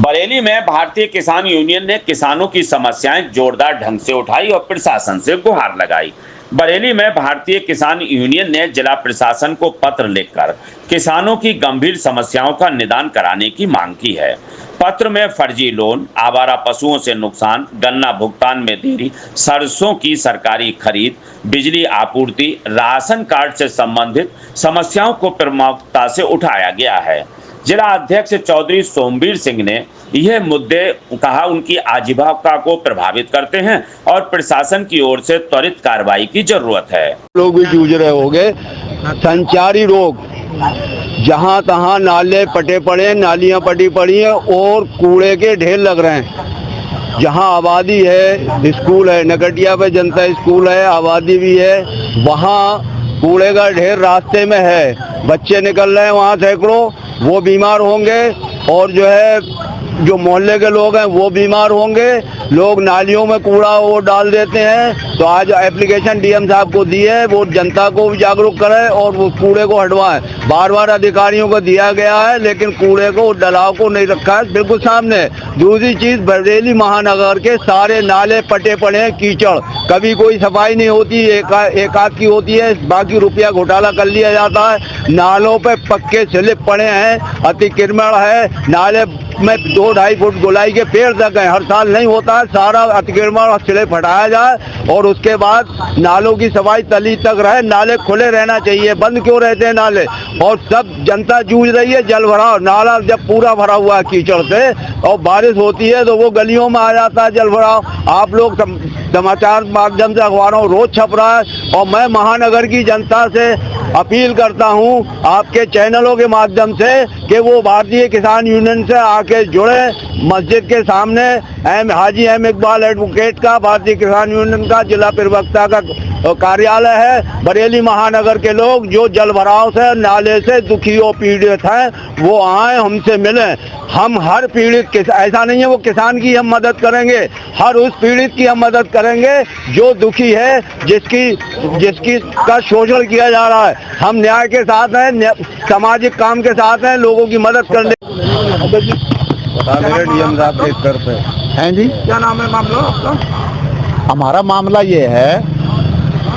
बरेली में भारतीय किसान यूनियन ने किसानों की समस्याएं जोरदार ढंग से उठाई और प्रशासन से गुहार लगाई। बरेली में भारतीय किसान यूनियन ने जिला प्रशासन को पत्र लिखकर किसानों की गंभीर समस्याओं का निदान कराने की मांग की है। पत्र में फर्जी लोन, आवारा पशुओं से नुकसान, गन्ना भुगतान में देरी, सरसों की सरकारी खरीद, बिजली आपूर्ति, राशन कार्ड से संबंधित समस्याओं को प्रमुखता से उठाया गया है। जिला अध्यक्ष चौधरी सोमवीर सिंह ने यह मुद्दे कहा उनकी आजीविका को प्रभावित करते हैं और प्रशासन की ओर से त्वरित कार्रवाई की जरूरत है। लोग भी जूझ रहे होंगे। संचारी रोग, जहां तहां नाले पटे पड़े, नालियां पटी पड़ी हैं और कूड़े के ढेर लग रहे हैं। जहां आबादी है, स्कूल है, नगटिया पे जनता स्कूल है, आबादी भी है, वहां कूड़े का ढेर रास्ते में है। बच्चे निकल रहे हैं वहां सैकड़ों, वो बीमार होंगे और जो मोहल्ले के लोग हैं वो बीमार होंगे। लोग नालियों में कूड़ा वो डाल देते हैं। तो आज एप्लीकेशन डीएम साहब को दी है, वो जनता को भी जागरूक करें और वो कूड़े को हटवाएं। बार बार अधिकारियों को दिया गया है लेकिन कूड़े को, डलाव को नहीं रखा है बिल्कुल सामने। दूसरी चीज, बरेली महानगर के सारे नाले पटे पड़े हैं, कीचड़, कभी कोई सफाई नहीं होती, एक आध की होती है, बाकी रुपया घोटाला कर लिया जाता है। नालों पे पक्के स्लिप पड़े हैं, अतिक्रमण है, नाले में 2-2.5 फुट गोलाई के पेड़ तक है। हर साल नहीं होता है, सारा अतिक्रमण और स्लिप हटाया जाए और उसके बाद नालों की सफाई तली तक रहे। नाले खुले रहना चाहिए, बंद क्यों रहते हैं नाले? और सब जनता जूझ रही है जल भराव। नाला जब पूरा भरा हुआ है कीचड़ से और बारिश होती है तो वो गलियों में आ जाता है जल भराव। आप लोग समाचार माध्यम से, अखबारों रोज छप रहा है और मैं महानगर की जनता से अपील करता हूं आपके चैनलों के माध्यम से कि वो भारतीय किसान यूनियन से आके जुड़े। मस्जिद के सामने हाजी इकबाल एडवोकेट का, भारतीय किसान यूनियन का जिला प्रवक्ता का कार्यालय है। बरेली महानगर के लोग जो जल भराव से, नाले से दुखी और पीड़ित हैं वो आए, हमसे मिलें। हम हर पीड़ित, ऐसा नहीं है वो किसान की हम मदद करेंगे, हर उस पीड़ित की हम मदद करेंगे जो दुखी है, जिसकी का शोषण किया जा रहा है। हम न्याय के साथ हैं, सामाजिक काम के साथ हैं, लोगों की मदद करने। डीएम साहब के स्तर पे हैं जी। क्या नाम है मामला आपका? हमारा मामला ये है,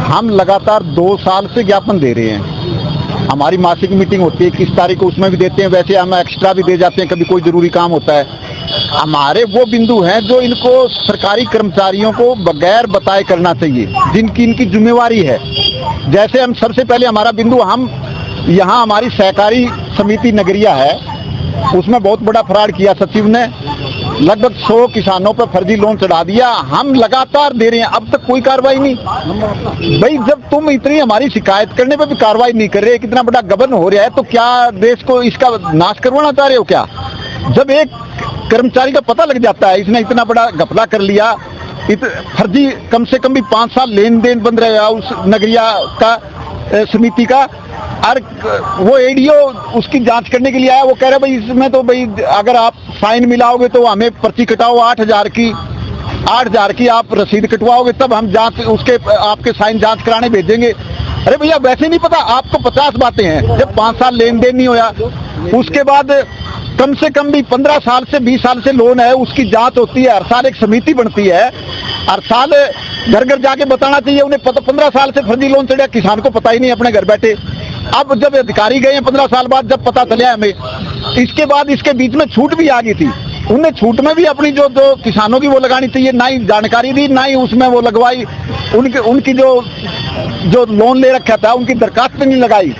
हम लगातार 2 साल से ज्ञापन दे रहे हैं। हमारी मासिक मीटिंग होती है 21 तारीख को, उसमें भी देते हैं, वैसे हम एक्स्ट्रा भी दे जाते हैं, कभी कोई जरूरी काम होता है। हमारे वो बिंदु हैं जो इनको सरकारी कर्मचारियों को बगैर बताए करना चाहिए, जिनकी इनकी जिम्मेवारी है। जैसे हम सबसे पहले हमारा बिंदु, हम यहाँ हमारी सहकारी समिति नगरिया है, उसमें बहुत बड़ा फ्रॉड किया सचिव ने, लगभग 100 किसानों पर फर्जी लोन चढ़ा दिया। हम लगातार दे रहे हैं, अब तक कोई कार्रवाई नहीं। भाई जब तुम इतनी हमारी शिकायत करने पे भी कार्रवाई नहीं कर रहे, कितना बड़ा गबन हो रहा है, तो क्या देश को इसका नाश करवाना चाह रहे हो क्या? जब एक कर्मचारी का पता लग जाता है इसने इतना बड़ा घपला कर लिया, फर्जी कम से कम भी 5 साल लेन देन बंद रहेगा उस नगरिया का, समिति का, और वो एडीओ उसकी जांच करने के लिए आया। वो कह रहा भाई इसमें तो भाई अगर आप फाइन मिलाओगे तो हमें पर्ची कटाओ 8,000 की आप रसीद कटवाओगे तब हम जांच, उसके आपके साइन जांच कराने भेजेंगे। अरे भैया वैसे नहीं पता आपको, 50 बातें हैं। जब 5 साल लेन देन नहीं होया, उसके बाद कम से कम भी 15 साल से 20 साल से लोन है, उसकी जांच होती है, हर साल एक समिति बनती है, हर साल घर घर जाके बताना चाहिए उन्हें। 15 साल से फर्जी लोन चढ़ा, किसान को पता ही नहीं अपने घर बैठे। अब जब अधिकारी गए हैं 15 साल बाद, जब पता चला हमें, इसके बाद इसके बीच में छूट भी आ गई थी। उन्हें छूट में भी अपनी जो किसानों की वो लगानी चाहिए, ना ही जानकारी दी, ना ही उसमें वो लगवाई। उनकी जो लोन ले रखा था उनकी दरखास्त नहीं लगाई,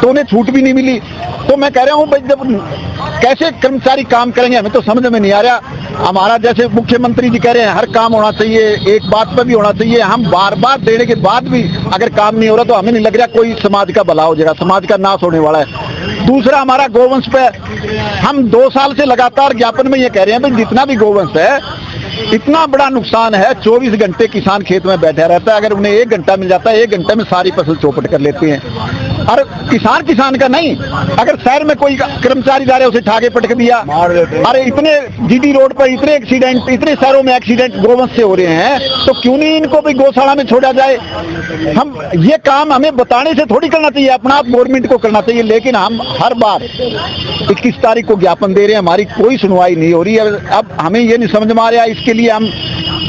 तो उन्हें छूट भी नहीं मिली। तो मैं कह रहा हूँ भाई जब कैसे कर्मचारी काम करेंगे, हमें तो समझ में नहीं आ रहा। हमारा जैसे मुख्यमंत्री जी कह रहे हैं हर काम होना चाहिए, एक बात पर भी होना चाहिए। हम बार बार देने के बाद भी अगर काम नहीं हो रहा तो हमें नहीं लग रहा कोई समाज का भला हो जाएगा, समाज का नाश होने वाला है। दूसरा, हमारा गोवंश पे हम 2 साल से लगातार ज्ञापन में ये कह रहे हैं भाई जितना भी गोवंश है, इतना बड़ा नुकसान है। 24 घंटे किसान खेत में बैठा रहता है, अगर उन्हें 1 घंटा मिल जाता है, 1 घंटे में सारी फसल चौपट कर लेते हैं। और किसान किसान का नहीं, अगर शहर में कोई कर्मचारी जा रहे उसे ठाके पटक दिया। अरे इतने जीडी रोड पर इतने एक्सीडेंट, इतने शहरों में एक्सीडेंट गोवंश से हो रहे हैं, तो क्यों नहीं इनको भी गौशाला में छोड़ा जाए। हम ये काम हमें बताने से थोड़ी करना चाहिए, अपना आप गवर्नमेंट को करना चाहिए, लेकिन हम हर बार 21 तारीख को ज्ञापन दे रहे हैं, हमारी कोई सुनवाई नहीं हो रही है। अब हमें ये नहीं समझ में आ रहा है इसके लिए हम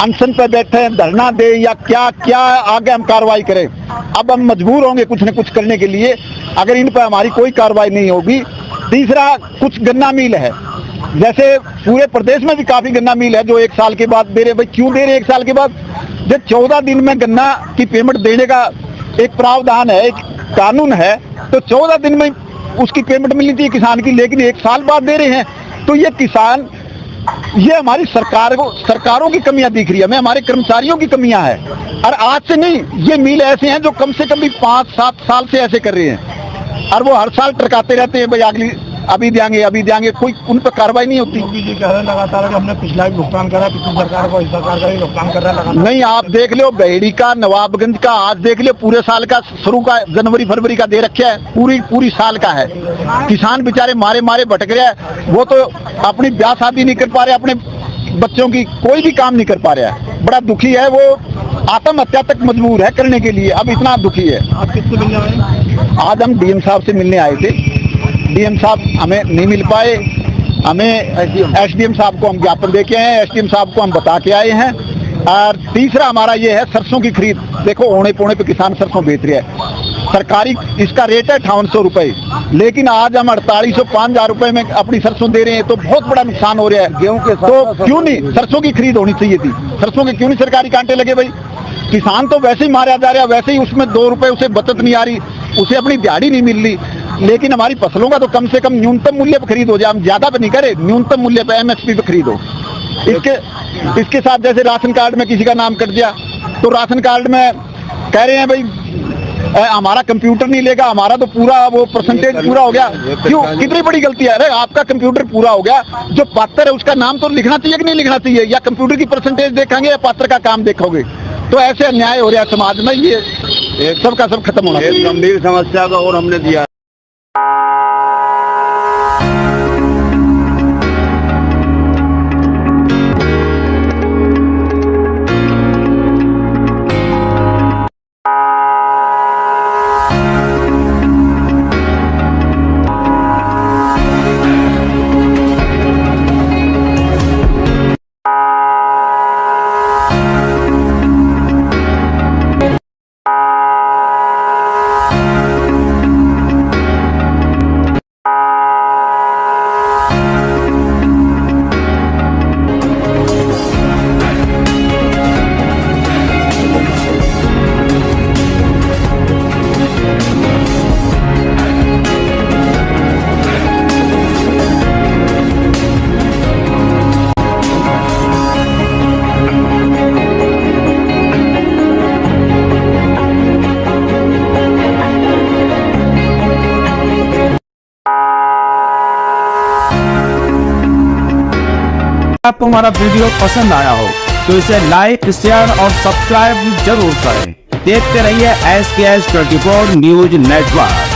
अनशन पर बैठे हैं, धरना दे या क्या क्या आगे हम कार्रवाई करें। अब हम मजबूर होंगे कुछ न कुछ करने के लिए, अगर इन पर हमारी कोई कार्रवाई नहीं होगी। तीसरा, कुछ गन्ना मिल है, जैसे पूरे प्रदेश में भी काफी गन्ना मिल है जो 1 साल के बाद दे रहे। भाई क्यों दे रहे 1 साल के बाद? जब 14 दिन में गन्ना की पेमेंट देने का एक प्रावधान है, एक कानून है, तो 14 दिन में उसकी पेमेंट मिलनी चाहिए किसान की, लेकिन 1 साल बाद दे रहे हैं। तो ये किसान, ये हमारी सरकारों की कमियां दिख रही है, हमें हमारे कर्मचारियों की कमियां है। और आज से नहीं, ये मिल ऐसे हैं जो कम से कम भी 5-7 साल से ऐसे कर रहे हैं, और वो हर साल टरकाते रहते हैं, भाई अगली अभी देंगे, कोई उन पर कार्रवाई नहीं होती। लगातार हमने पिछला भी भुगतान करा, पिछली सरकार को, इस सरकार का भी भुगतान कर रहा है। नहीं, आप देख लो बहेड़ी का, नवाबगंज का, आज देख लो पूरे साल का शुरू का जनवरी फरवरी का दे रखा है, पूरी साल का है। किसान बेचारे मारे भटक रहे हैं, वो तो अपनी ब्याह शादी नहीं कर पा रहे, अपने बच्चों की कोई भी काम नहीं कर पा रहा है, बड़ा दुखी है, वो आत्महत्या तक मजबूर है करने के लिए, अब इतना दुखी है। आप किससे मिलने आए? आज हम डीएम साहब से मिलने आए थे, डीएम साहब हमें नहीं मिल पाए, हमें एसडीएम साहब को हम ज्ञापन दे के आए, एसडीएम साहब को हम बता के आए हैं। और तीसरा हमारा ये है सरसों की खरीद, देखो औने पौने पे किसान सरसों बेच रहे हैं, सरकारी इसका रेट है 5800 रुपए, लेकिन आज हम 4800-5000 रुपए में अपनी सरसों दे रहे हैं, तो बहुत बड़ा नुकसान हो रहा है। गेहूं के तो क्यों नहीं सरसों की खरीद होनी चाहिए थी, सरसों के क्यों नहीं सरकारी कांटे लगे? भाई किसान तो वैसे ही मारा जा रहा है, वैसे ही उसमें 2 रुपए उसे बचत नहीं आ रही, उसे अपनी दिहाड़ी नहीं मिल रही, लेकिन हमारी फसलों का तो कम से कम न्यूनतम मूल्य पर खरीद हो जाए, हम ज्यादा पे नहीं करे, न्यूनतम मूल्य पे एमएसपी पे खरीद हो। इसके साथ जैसे राशन कार्ड में किसी का नाम कट गया, तो राशन कार्ड में कह रहे हैं भाई हमारा कंप्यूटर नहीं लेगा, हमारा तो पूरा वो परसेंटेज पूरा हो गया। क्यों? कितनी बड़ी गलती है। अरे आपका कंप्यूटर पूरा हो गया, जो पात्र है उसका नाम तो लिखना चाहिए कि नहीं लिखना चाहिए, या कंप्यूटर की परसेंटेज देखेंगे या पात्र का काम देखोगे? तो ऐसे अन्याय हो रहा है समाज में, ये सबका सब खत्म होना चाहिए। गंभीर समस्या का और हमने दिया। आपको हमारा वीडियो पसंद आया हो तो इसे लाइक, शेयर और सब्सक्राइब जरूर करें। देखते रहिए SKS 24 न्यूज नेटवर्क।